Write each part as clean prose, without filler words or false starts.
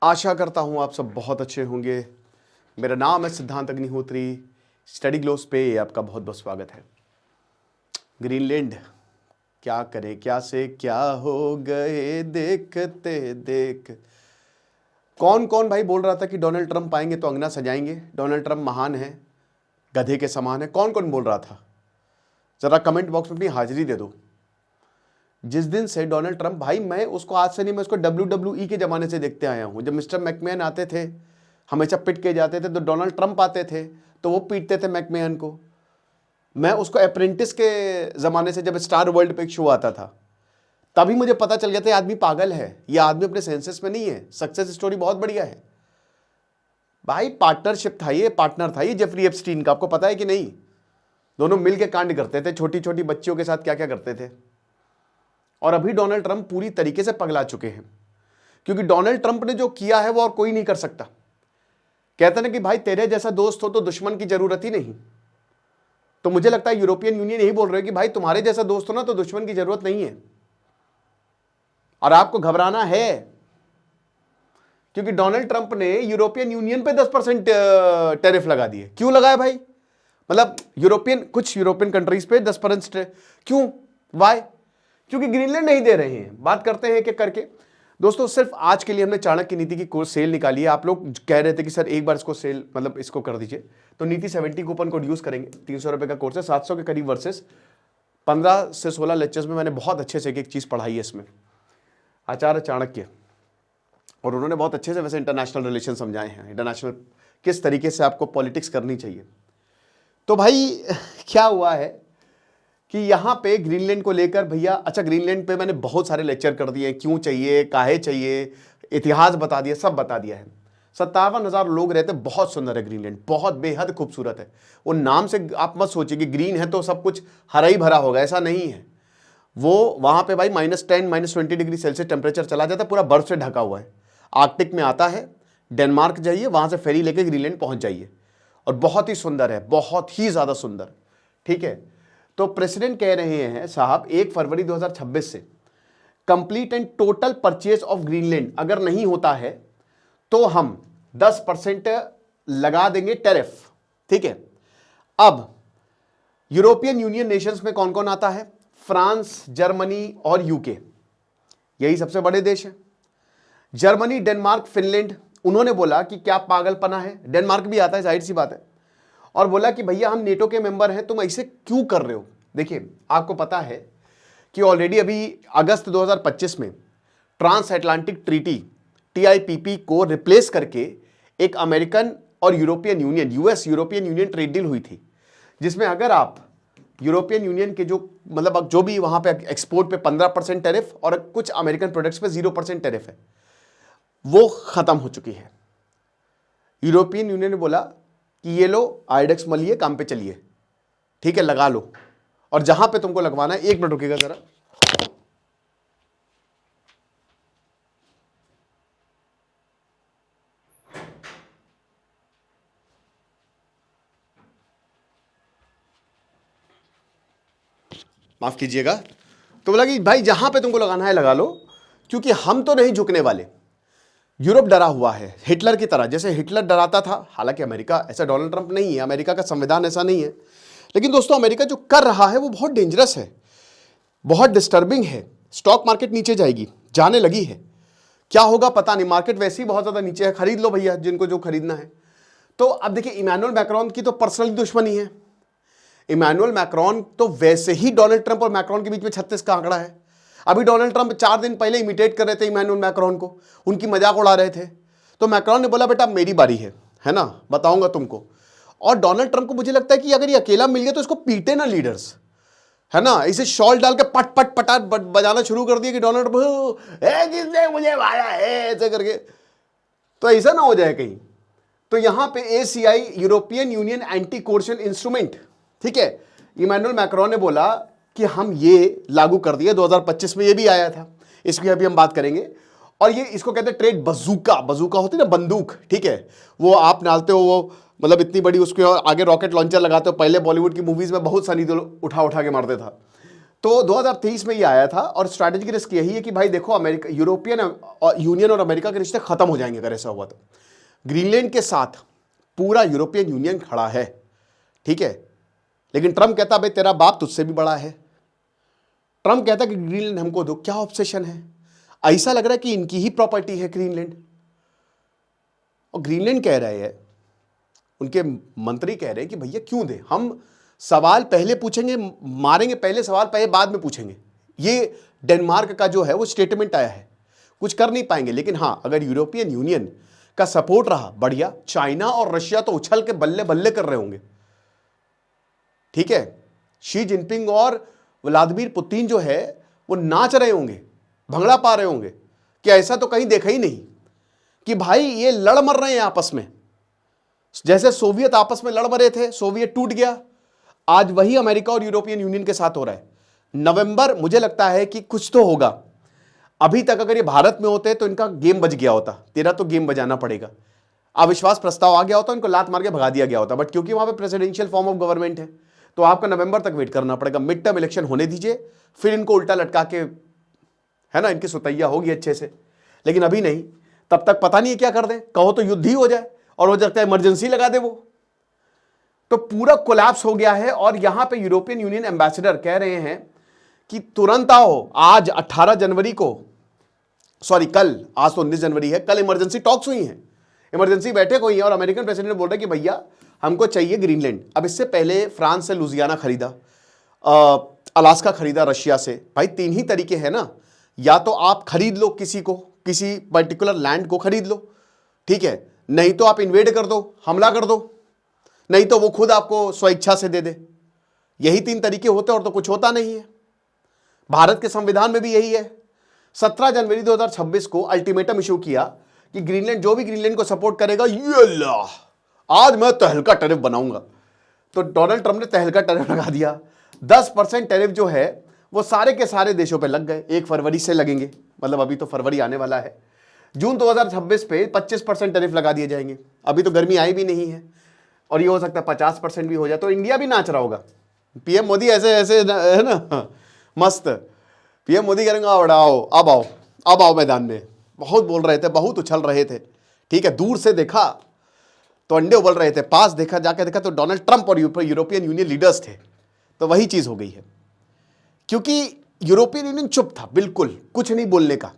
आशा करता हूँ आप सब बहुत अच्छे होंगे। मेरा नाम है सिद्धांत अग्निहोत्री। स्टडी ग्लोस पे आपका बहुत बहुत स्वागत है। ग्रीनलैंड क्या करे क्या से क्या हो गए देखते देख। कौन कौन भाई बोल रहा था कि डोनाल्ड ट्रंप आएंगे तो अंगना सजाएंगे, डोनाल्ड ट्रंप महान है, गधे के समान है? कौन कौन बोल रहा था? जरा कमेंट बॉक्स में अपनी हाजिरी दे दो। जिस दिन से डोनाल्ड ट्रंप, भाई मैं उसको आज से नहीं, मैं उसको WWE के ज़माने से देखते आया हूँ। जब मिस्टर मैकमैन आते थे हमेशा पिट के जाते थे, तो डोनाल्ड ट्रंप आते थे तो वो पीटते थे मैकमैन को। मैं उसको अप्रेंटिस के ज़माने से, जब स्टार वर्ल्ड पे एक शो आता था, तभी मुझे पता चल गया था ये आदमी पागल है, ये आदमी अपने सेंसेस में नहीं है। सक्सेस स्टोरी बहुत बढ़िया है भाई। पार्टनरशिप था ये, पार्टनर था ये जेफरी एप्स्टीन का, आपको पता है कि नहीं? दोनों मिल के कांड करते थे, छोटी छोटी बच्चियों के साथ क्या क्या करते थे। और अभी डोनाल्ड ट्रंप पूरी तरीके से पगला चुके हैं, क्योंकि डोनाल्ड ट्रंप ने जो किया है वो और कोई नहीं कर सकता। कहते ना कि भाई तेरे जैसा दोस्त हो तो दुश्मन की जरूरत ही नहीं। तो मुझे लगता है यूरोपियन यूनियन यही बोल रहे हो कि भाई तुम्हारे जैसा दोस्त हो ना तो दुश्मन की जरूरत नहीं है। और आपको घबराना है, क्योंकि डोनाल्ड ट्रंप ने यूरोपियन यूनियन पे 10% टैरिफ लगा दिए। क्यों लगाया भाई? मतलब कुछ यूरोपियन कंट्रीज पे 10%। क्यों? वाई? क्योंकि ग्रीनलैंड नहीं दे रहे हैं। बात करते हैं कि करके दोस्तों, सिर्फ आज के लिए हमने चाणक्य नीति की कोर्स सेल निकाली है। आप लोग कह रहे थे कि सर एक बार इसको सेल, मतलब इसको कर दीजिए, तो नीति 70 कूपन कोड यूज करेंगे। 300 रुपए का कोर्स है, 700 के करीब वर्सेस 15 से 16 लेक्चर्स में मैंने बहुत अच्छे से एक चीज पढ़ाई है इसमें, आचार्य चाणक्य। और उन्होंने बहुत अच्छे से वैसे इंटरनेशनल रिलेशन समझाए हैं, इंटरनेशनल किस तरीके से आपको पॉलिटिक्स करनी चाहिए। तो भाई क्या हुआ है कि यहाँ पे ग्रीनलैंड को लेकर भैया, अच्छा ग्रीनलैंड पे मैंने बहुत सारे लेक्चर कर दिए, क्यों चाहिए, काहे चाहिए, इतिहास बता दिया, सब बता दिया है। 57,000 लोग रहते, बहुत सुंदर है ग्रीनलैंड, बहुत बेहद खूबसूरत है। वो नाम से आप मत सोचिए कि ग्रीन है तो सब कुछ हरा ही भरा होगा, ऐसा नहीं है। वो वहाँ पे भाई -10 -20 डिग्री सेल्सियस टेम्परेचर चला जाता है, पूरा बर्फ से ढका हुआ है। आर्कटिक में आता है, डेनमार्क जाइए, वहाँ से फेरी लेके ग्रीनलैंड पहुँच जाइए, और बहुत ही सुंदर है, बहुत ही ज़्यादा सुंदर। ठीक है, तो प्रेसिडेंट कह रहे हैं साहब 1 फरवरी 2026 से complete and total purchase of Greenland अगर नहीं होता है तो हम 10% लगा देंगे टैरिफ। ठीक है, अब यूरोपियन यूनियन नेशंस में कौन कौन आता है? फ्रांस, जर्मनी और यूके, यही सबसे बड़े देश हैं। Germany, Denmark, Finland. उन्होंने बोला कि क्या पागलपना है, डेनमार्क भी आता है, जाहिर सी बात है, और बोला कि भैया हम नेटो के मेंबर हैं, तुम ऐसे क्यों कर रहे हो? देखिए, आपको पता है कि ऑलरेडी अभी अगस्त 2025 में ट्रांस अटलांटिक ट्रीटी TIPP को रिप्लेस करके एक अमेरिकन और European union, European union trade deal हुई थी, जिसमें अगर आप यूरोपियन यूनियन के जो, मतलब अब जो भी वहां पे एक्सपोर्ट पे 15% टैरिफ और कुछ अमेरिकन प्रोडक्ट्स पे 0% टैरिफ है, वो खत्म हो चुकी है। यूरोपियन यूनियन ने बोला कि ये लो आइडेक्स मलिए, काम पे चलिए, ठीक है, लगा लो, और जहां पे तुमको लगवाना है, 1 मिनट रुकेगा जरा, माफ कीजिएगा। तो बोला कि भाई जहां पे तुमको लगाना है लगा लो, क्योंकि हम तो नहीं झुकने वाले। यूरोप डरा हुआ है हिटलर की तरह, जैसे हिटलर डराता था। हालांकि अमेरिका ऐसा, डोनाल्ड ट्रंप नहीं है, अमेरिका का संविधान ऐसा नहीं है, लेकिन दोस्तों अमेरिका जो कर रहा है वो बहुत डेंजरस है, बहुत डिस्टर्बिंग है। स्टॉक मार्केट नीचे जाएगी, जाने लगी है, क्या होगा पता नहीं। मार्केट वैसे ही बहुत ज्यादा नीचे है, खरीद लो भैया जिनको जो खरीदना है। तो अब देखिए, इमैनुअल मैक्रोन की तो पर्सनली दुश्मनी है। इमैनुअल मैक्रोन तो वैसे ही डोनाल्ड ट्रंप और मैक्रोन के बीच में 36 का आंकड़ा है। अभी डोनाल्ड ट्रंप 4 दिन पहले इमिटेट कर रहे थे इमैनुअल मैक्रोन को, उनकी मजाक उड़ा रहे थे। तो मैक्रोन ने बोला बेटा मेरी बारी है ना, बताऊंगा तुमको। और डोनाल्ड ट्रंप को मुझे लगता है कि अगर ये अकेला मिल गया तो इसको पीटे ना लीडर्स, है ना, इसे शॉल डाल के पट पट पटा बजाना शुरू कर दिया कि डोनाल्ड जिसने मुझे मारा है, ऐसे करके, तो ऐसा ना हो जाए कहीं। तो यहां पे ACI, European union anti coercion instrument, ठीक है, इमैनुअल मैक्रोन ने बोला कि हम ये लागू कर दिए। 2025 में ये भी आया था, इसकी अभी हम बात करेंगे। और ये इसको कहते हैं ट्रेड बजूका, बजूका होती है ना बंदूक, ठीक है, वो आप डालते हो, वो मतलब इतनी बड़ी, उसके आगे रॉकेट लॉन्चर लगाते हो। पहले बॉलीवुड की मूवीज में बहुत सनी देओल उठा उठा के मारते था। तो 2023 में ये आया था और स्ट्रैटेजिक रिस्क यही है कि भाई देखो अमेरिका, यूरोपियन यूनियन और अमेरिका के रिश्ते खत्म हो जाएंगे अगर ऐसा हुआ तो। ग्रीनलैंड के साथ पूरा यूरोपियन यूनियन खड़ा है, ठीक है, लेकिन ट्रम्प कहता भाई तेरा बाप तुझसे भी बड़ा है। ट्रम्प कहता कि ग्रीनलैंड हमको दो। क्या ऑब्सेशन है? ऐसा लग रहा है कि इनकी ही प्रॉपर्टी है ग्रीनलैंड। और ग्रीनलैंड कह रहे हैं, उनके मंत्री कह रहे हैं कि भैया क्यों दे, हम सवाल पहले पूछेंगे, मारेंगे पहले सवाल, पहले बाद में पूछेंगे। ये डेनमार्क का जो है वो स्टेटमेंट आया है। कुछ कर नहीं पाएंगे, लेकिन हाँ अगर यूरोपियन यूनियन का सपोर्ट रहा बढ़िया, चाइना और रशिया तो उछल के बल्ले बल्ले कर रहे होंगे, ठीक है। शी जिनपिंग और व्लादिमीर पुतिन जो है वो नाच रहे होंगे, भंगड़ा पा रहे होंगे कि ऐसा तो कहीं देखा ही नहीं कि भाई ये लड़ मर रहे हैं आपस में। जैसे सोवियत आपस में लड़ मरे थे, सोवियत टूट गया, आज वही अमेरिका और यूरोपियन यूनियन के साथ हो रहा है। नवंबर मुझे लगता है कि कुछ तो होगा। अभी तक अगर ये भारत में होते तो इनका गेम बज गया होता, तेरा तो गेम बजाना पड़ेगा, अविश्वास प्रस्ताव आ गया होता, इनको लात मार के भगा दिया गया होता। बट क्योंकि वहां पे प्रेसिडेंशियल फॉर्म ऑफ गवर्नमेंट है तो आपका नवंबर तक वेट करना पड़ेगा। मिड टर्म इलेक्शन होने दीजिए, फिर इनको उल्टा लटका के, है ना, इनकी सुतैया होगी अच्छे से। लेकिन अभी नहीं, तब तक पता नहीं क्या कर दें, कहो तो युद्ध ही हो जाए और हो सकता है इमरजेंसी लगा दे वो। तो पूरा कोलैप्स हो गया है। और यहां पे यूरोपियन यूनियन एम्बेसडर कह रहे हैं कि तुरंत आओ। आज 18 जनवरी को, सॉरी कल, आज तो 19 जनवरी है, कल इमरजेंसी टॉक्स हुई हैं, इमरजेंसी बैठक हुई है और अमेरिकन प्रेसिडेंट बोल रहे हैं कि भैया हमको चाहिए ग्रीनलैंड। अब इससे पहले फ्रांस से लुजियाना खरीदा, अलास्का खरीदा रशिया से। भाई तीन ही तरीके हैं ना, या तो आप खरीद लो किसी को, किसी पर्टिकुलर लैंड को खरीद लो, ठीक है, नहीं तो आप इन्वेड कर दो, हमला कर दो, नहीं तो वो खुद आपको स्वेच्छा से दे दे। यही तीन तरीके होते और तो कुछ होता नहीं है। भारत के संविधान में भी यही है। 17 जनवरी 2026 को अल्टीमेटम इशू किया कि ग्रीनलैंड, जो भी ग्रीनलैंड को सपोर्ट करेगा, ये अल्लाह आज मैं तहलका टैरिफ बनाऊंगा। तो डोनाल्ड ट्रंप ने तहलका टैरिफ लगा दिया। 10% टैरिफ जो है वो सारे के सारे देशों पे लग गए। 1 फरवरी से लगेंगे, मतलब अभी तो फरवरी आने वाला है। जून 2026 पे 25% टैरिफ लगा दिए जाएंगे। अभी तो गर्मी आई भी नहीं है और ये हो सकता है 50% भी हो जाए। तो इंडिया भी नाच रहा होगा। पीएम मोदी ऐसे ऐसे है ना, मस्त। पीएम मोदी कहेंगे आओ, अब आओ मैदान में। बहुत बोल रहे थे, बहुत उछल रहे थे, ठीक है, दूर से देखा तो अंडे उबल रहे थे, पास देखा, जाके देखा तो डोनाल्ड ट्रंप और यूरोपियन यूनियन लीडर्स थे। तो वही चीज हो गई है, क्योंकि यूरोपियन यूनियन चुप था, बिल्कुल कुछ नहीं बोलने का,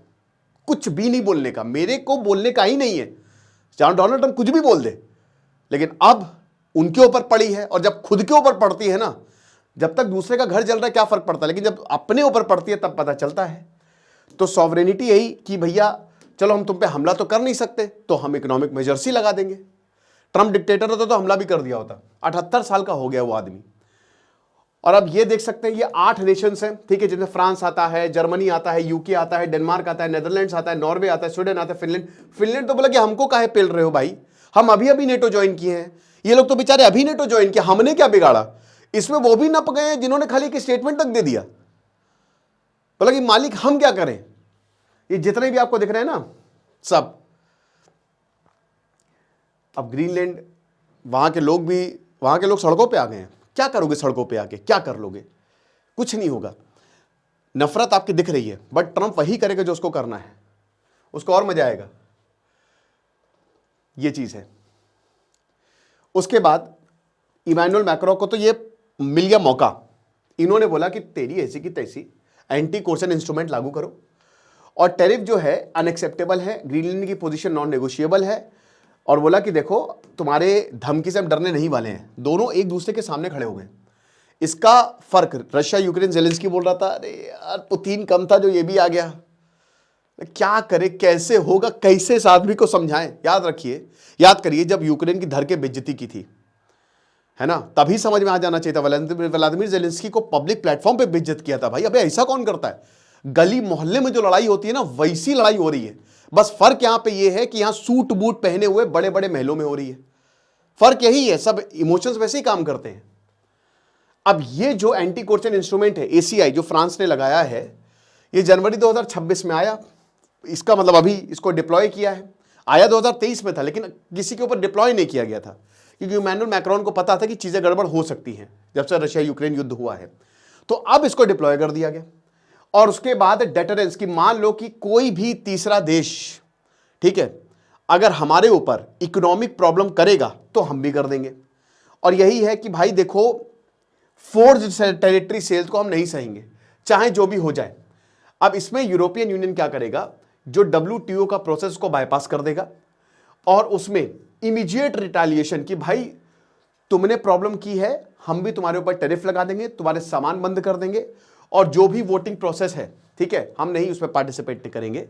कुछ भी नहीं बोलने का, मेरे को बोलने का ही नहीं है, चाहे डोनाल्ड ट्रंप कुछ भी बोल दे। लेकिन अब उनके ऊपर पड़ी है, और जब खुद के ऊपर पड़ती है ना, जब तक दूसरे का घर जल रहा है क्या फर्क पड़ता है, लेकिन जब अपने ऊपर पड़ती है तब पता चलता है। तो सॉवरेनिटी यही कि भैया चलो हम तुम पे हमला तो कर नहीं सकते, तो हम इकोनॉमिक मेजर्स ही लगा देंगे। ट्रंप डिक्टेटर होता तो हमला भी कर दिया होता। 78 साल का हो गया वो आदमी। और अब ये देख सकते हैं, ये 8 नेशंस हैं, ठीक है, जिनमें फ्रांस आता है, जर्मनी आता है, यूके आता है, डेनमार्क आता है, नेदरलैंड्स आता है, नॉर्वे आता है, स्वीडन आता है, फिनलैंड तो बोला कि हमको काहे पेल रहे हो भाई, हम अभी अभी नेटो ज्वाइन किए हैं। ये लोग तो बेचारे अभी नेटो ज्वाइन किया, हमने क्या बिगाड़ा। इसमें वो भी नप गए जिन्होंने खाली एक स्टेटमेंट तक दे दिया, बोला कि मालिक हम क्या करें। ये जितने भी आपको दिख रहे हैं ना सब, अब ग्रीनलैंड, वहां के लोग सड़कों पे आ गए हैं। क्या करोगे सड़कों पे आके, क्या कर लोगे, कुछ नहीं होगा। नफरत आपकी दिख रही है, बट ट्रंप वही करेगा जो उसको करना है, उसको और मजा आएगा। ये चीज है। उसके बाद इमैनुअल मैक्रो को तो ये मिल गया मौका। इन्होंने बोला कि तेरी ऐसी की तैसी एंटी कोर्सन इंस्ट्रूमेंट लागू करो, और टैरिफ जो है अनएक्सेप्टेबल है, ग्रीनलैंड की पोजीशन नॉन नेगोशिएबल है, और बोला कि देखो तुम्हारे धमकी से हम डरने नहीं वाले हैं। दोनों एक दूसरे के सामने खड़े हो गए। इसका फर्क रशिया यूक्रेन, जेलेंस्की बोल रहा था अरे यार पुतिन कम था जो ये भी आ गया, क्या करे, कैसे होगा, कैसे इस आदमी को समझाएं। याद करिए जब यूक्रेन की धर के बेइज्जती की थी, है ना, तभी समझ में आ जाना चाहिए था। व्लादिमीर जेलेंस्की को पब्लिक प्लेटफॉर्म पे बेइज्जत किया था। भाई अबे ऐसा कौन करता है। गली मोहल्ले में जो लड़ाई होती है ना, वैसी लड़ाई हो रही है। बस फर्क यहां पे ये है कि यहां सूट बूट पहने हुए बड़े बड़े महलों में हो रही है। फर्क यही है, सब इमोशंस वैसे ही काम करते हैं। अब ये जो एंटी कोर्सन इंस्ट्रूमेंट है ACI जो फ्रांस ने लगाया है, ये जनवरी 2026 में आया। इसका मतलब अभी इसको डिप्लॉय किया है। आया 2023 में था, लेकिन किसी के ऊपर डिप्लॉय नहीं किया गया था, क्योंकि इमैनुअल मैक्रोन को पता था कि चीजें गड़बड़ हो सकती हैं जब से रशिया यूक्रेन युद्ध हुआ है। तो अब इसको डिप्लॉय कर दिया गया। और उसके बाद डेटरेंस की, मान लो कि कोई भी तीसरा देश, ठीक है, अगर हमारे ऊपर इकोनॉमिक प्रॉब्लम करेगा तो हम भी कर देंगे। और यही है कि भाई देखो, फोर्स टेरिटरी सेल्स को हम नहीं सहेंगे, चाहे जो भी हो जाए। अब इसमें यूरोपियन यूनियन क्या करेगा, जो WTO का प्रोसेस को बाईपास कर देगा और उसमें इमीडिएट रिटेलिएशन की, भाई तुमने प्रॉब्लम की है, हम भी तुम्हारे ऊपर टैरिफ लगा देंगे, तुम्हारे सामान बंद कर देंगे, और जो भी वोटिंग प्रोसेस है, ठीक है, हम नहीं उसमें पार्टिसिपेट नहीं करेंगे।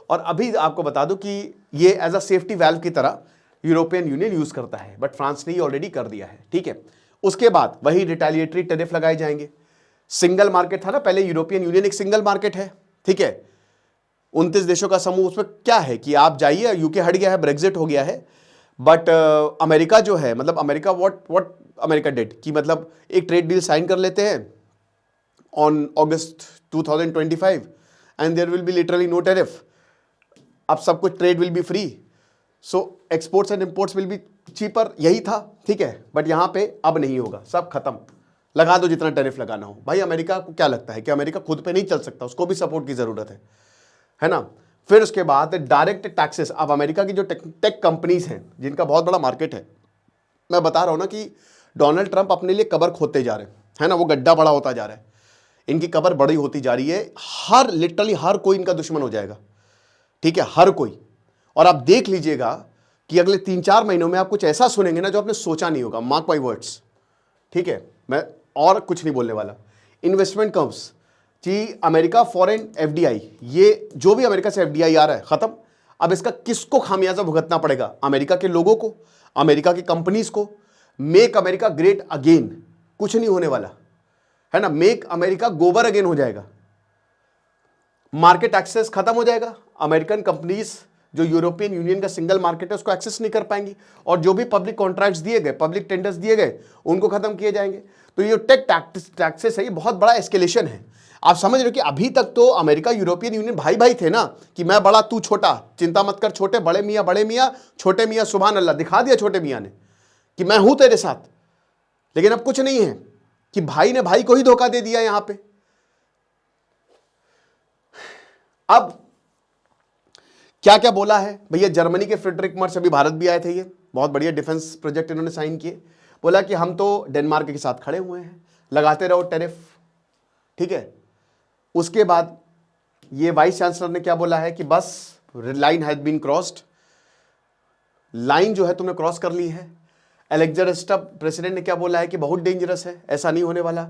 और अभी आपको बता दूं कि ये एज अ सेफ्टी वैल्व की तरह यूरोपियन यूनियन यूज करता है, बट फ्रांस ने ये ऑलरेडी कर दिया है, ठीक है। उसके बाद वही रिटेलिएटरी टैरिफ लगाए जाएंगे। सिंगल मार्केट था ना पहले, यूरोपियन यूनियन एक सिंगल मार्केट है, ठीक है, 29 देशों का समूह। उसमें क्या है कि आप जाइए, यूके हट गया है, ब्रेग्जिट हो गया है, बट अमेरिका जो है, मतलब अमेरिका व्हाट अमेरिका डिड कि मतलब एक ट्रेड डील साइन कर लेते हैं on August 2025 and there will be literally no tariff. अब सब कुछ trade will be free, so exports and imports will be cheaper, यही था, ठीक है। बट यहां पे अब नहीं होगा, सब खत्म, लगा दो जितना टैरिफ लगाना हो। भाई अमेरिका को क्या लगता है कि अमेरिका खुद पे नहीं चल सकता, उसको भी सपोर्ट की जरूरत है ना। फिर उसके बाद डायरेक्ट टैक्सेस। अब अमेरिका की जो टेक कंपनीज हैं, जिनका बहुत बड़ा मार्केट है, मैं बता रहा हूं ना कि डोनाल्ड ट्रंप अपने लिए कबर खोदते जा रहे हैं ना, वो गड्ढा बड़ा होता जा रहा है, इनकी कबर बड़ी होती जा रही है, लिटरली हर कोई इनका दुश्मन हो जाएगा, ठीक है, हर कोई। और आप देख लीजिएगा कि अगले 3-4 महीनों में आप कुछ ऐसा सुनेंगे ना जो आपने सोचा नहीं होगा, मार्क माय वर्ड्स, ठीक है। मैं और कुछ नहीं बोलने वाला। इन्वेस्टमेंट कम्स कि अमेरिका फॉरेन FDI, ये जो भी अमेरिका से FDI आ रहा है, खत्म। अब इसका किसको खामियाजा भुगतना पड़ेगा? अमेरिका के लोगों को, अमेरिका की कंपनीज को। मेक अमेरिका ग्रेट अगेन, कुछ नहीं होने वाला है ना, मेक अमेरिका गोबर अगेन हो जाएगा। मार्केट एक्सेस खत्म हो जाएगा, अमेरिकन कंपनीज जो यूरोपियन यूनियन का सिंगल मार्केट है उसको एक्सेस नहीं कर पाएंगी, और जो भी पब्लिक कॉन्ट्रैक्ट्स दिए गए, पब्लिक टेंडर्स दिए गए, उनको खत्म किए जाएंगे। तो ये टेक टैक्सेस है, ये बहुत बड़ा एस्केलेशन है। आप समझ रहे हो कि अभी तक तो अमेरिका यूरोपियन यूनियन भाई भाई थे ना, कि मैं बड़ा तू छोटा, चिंता मत कर छोटे, बड़े मियाँ छोटे मियाँ, सुभान अल्लाह, दिखा दिया छोटे मियाँ ने कि मैं हूं तेरे साथ। लेकिन अब कुछ नहीं है कि भाई ने भाई को ही धोखा दे दिया यहां पे। अब क्या क्या बोला है भैया, जर्मनी के फ्रेडरिक मर्च अभी भारत भी आए थे, ये बहुत बढ़िया डिफेंस प्रोजेक्ट इन्होंने साइन किए। बोला कि हम तो डेनमार्क के साथ खड़े हुए हैं, लगाते रहो टैरिफ, ठीक है। उसके बाद ये वाइस चांसलर ने क्या बोला है कि बस line has been crossed, line जो है तुमने क्रॉस कर ली है। अलेक्जेंडर स्टब प्रेसिडेंट ने क्या बोला है कि बहुत डेंजरस है, ऐसा नहीं होने वाला।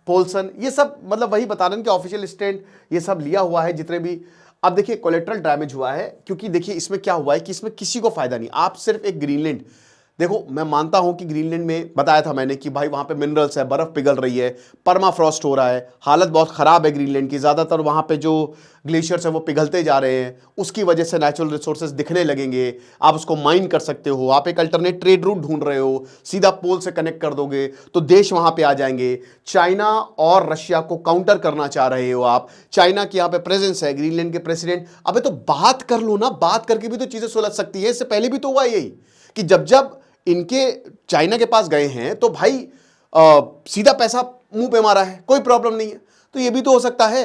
पोल्सन, ये सब मतलब वही बता रहे हैं कि ऑफिशियल स्टैंड ये सब लिया हुआ है जितने भी। अब देखिए कोलेट्रल डैमेज हुआ है, क्योंकि देखिए इसमें क्या हुआ है कि इसमें किसी को फायदा नहीं। आप सिर्फ एक ग्रीनलैंड देखो, मैं मानता हूं कि ग्रीनलैंड में बताया था मैंने कि भाई वहां पे मिनरल्स है, बर्फ पिघल रही है, परमाफ्रॉस्ट हो रहा है, हालत बहुत खराब है ग्रीनलैंड की, ज्यादातर वहां पे जो ग्लेशियर्स है वो पिघलते जा रहे हैं, उसकी वजह से नेचुरल रिसोर्सेज दिखने लगेंगे, आप उसको माइन कर सकते हो, आप एक अल्टरनेट ट्रेड रूट ढूंढ रहे हो, सीधा पोल से कनेक्ट कर दोगे तो देश वहां पे आ जाएंगे। चाइना और रशिया को काउंटर करना चाह रहे हो आप, चाइना की यहाँ पे प्रेजेंस है, ग्रीनलैंड के प्रेसिडेंट, अबे तो बात कर लो ना, बात करके भी तो चीजें सुलझ सकती है। इससे पहले भी तो हुआ यही कि जब इनके चाइना के पास गए हैं तो भाई सीधा पैसा मुंह पे मारा है, कोई प्रॉब्लम नहीं है। तो ये भी तो हो सकता है।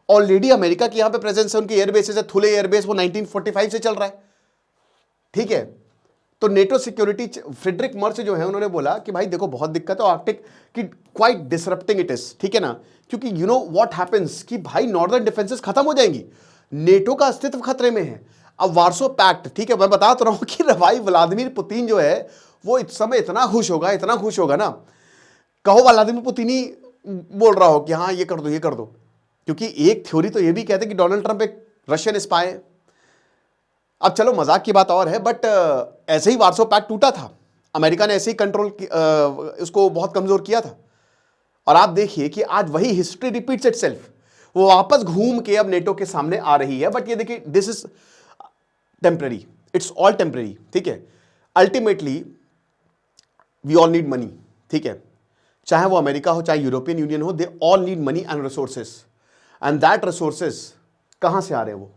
ऑलरेडी अमेरिका की यहां पे प्रेजेंस है, उनकी एयरबेसेस है, थुले एयरबेस, वो 1945 से चल रहा है, ठीक है। तो नेटो सिक्योरिटी फ्रेडरिक मर्च जो है उन्होंने बोला कि भाई देखो बहुत दिक्कत है आर्कटिक की, क्वाइट डिसरप्टिंग इट इज, ठीक है ना, क्योंकि यू नो व्हाट हैपेंस कि भाई नॉर्दर्न डिफेंसेस खत्म हो जाएंगी, नेटो का अस्तित्व खतरे में है। अब वार्सो पैक्ट, ठीक है, मैं बता तो रहा हूं कि भाई व्लादिमीर पुतिन जो है वो इस समय इतना खुश होगा ना, कहो व्लादिमीर पुतिन ही बोल रहा हो कि हाँ ये कर दो, ये कर दो, क्योंकि एक थ्योरी तो ये भी कहते हैं कि डोनाल्ड ट्रंप एक रशियन स्पाई है। अब चलो मजाक की बात और है, बट ऐसे ही वार्सो पैक्ट टूटा था, अमेरिका ने ऐसे ही कंट्रोल उसको बहुत कमजोर किया था। और आप देखिए कि आज वही हिस्ट्री रिपीट्स इटसेल्फ, वो वापस घूम के अब नेटो के सामने आ रही है। बट ये देखिए this is temporary, it's all temporary, ठीक है। Ultimately we all need money, ठीक है, चाहे वो अमेरिका हो चाहे यूरोपियन यूनियन हो, they all need money and resources, and that resources कहां से आ रहे हैं?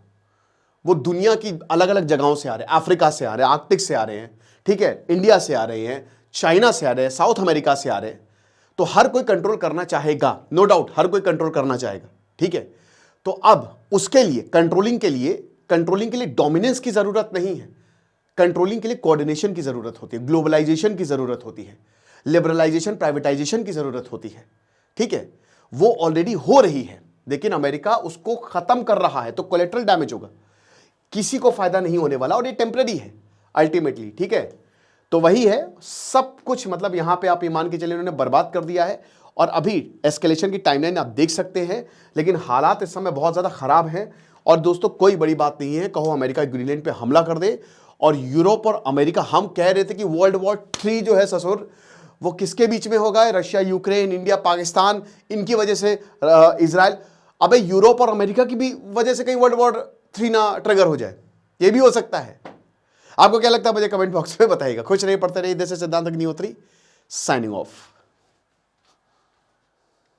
वो दुनिया की अलग अलग जगहों से आ रहे हैं, अफ्रीका से आ रहे हैं, आर्कटिक से आ रहे हैं, ठीक है, इंडिया से आ रहे हैं, चाइना से आ रहे हैं, साउथ अमेरिका से आ रहे हैं। तो हर कोई कंट्रोल करना चाहेगा, नो डाउट हर कोई कंट्रोल करना चाहेगा, ठीक है। तो अब उसके लिए कंट्रोलिंग के लिए डोमिनेंस की जरूरत नहीं है, कंट्रोलिंग के लिए कोऑर्डिनेशन की जरूरत होती है, ग्लोबलाइजेशन की जरूरत होती है, लिबरलाइजेशन प्राइवेटाइजेशन की जरूरत होती है, ठीक है। वो ऑलरेडी हो रही है, लेकिन अमेरिका उसको खत्म कर रहा है, तो कोलेटरल डैमेज होगा, किसी को फायदा नहीं होने वाला, और ये टेम्पररी है अल्टीमेटली, ठीक है। तो वही है सब कुछ, मतलब यहां पे आप ये मान के चलिए उन्होंने बर्बाद कर दिया है, और अभी एस्केलेशन की टाइमलाइन आप देख सकते हैं, लेकिन हालात इस समय बहुत ज्यादा खराब हैं। और दोस्तों कोई बड़ी बात नहीं है, कहो अमेरिका ग्रीनलैंड पे हमला कर दे, और यूरोप और अमेरिका, हम कह रहे थे कि वर्ल्ड वॉर 3 जो है ससुर, वो किसके बीच में होगा, रशिया यूक्रेन इंडिया पाकिस्तान, इनकी वजह से इजराइल, अबे यूरोप और अमेरिका की भी वजह से कहीं वर्ल्ड वॉर 3 ना ट्रिगर हो जाए, ये भी हो सकता है। आपको क्या लगता है मुझे कमेंट बॉक्स में बताइएगा। खुश रहिए, पढ़ते रहिए। दिस इज सिद्धांत अग्निहोत्री साइनिंग ऑफ।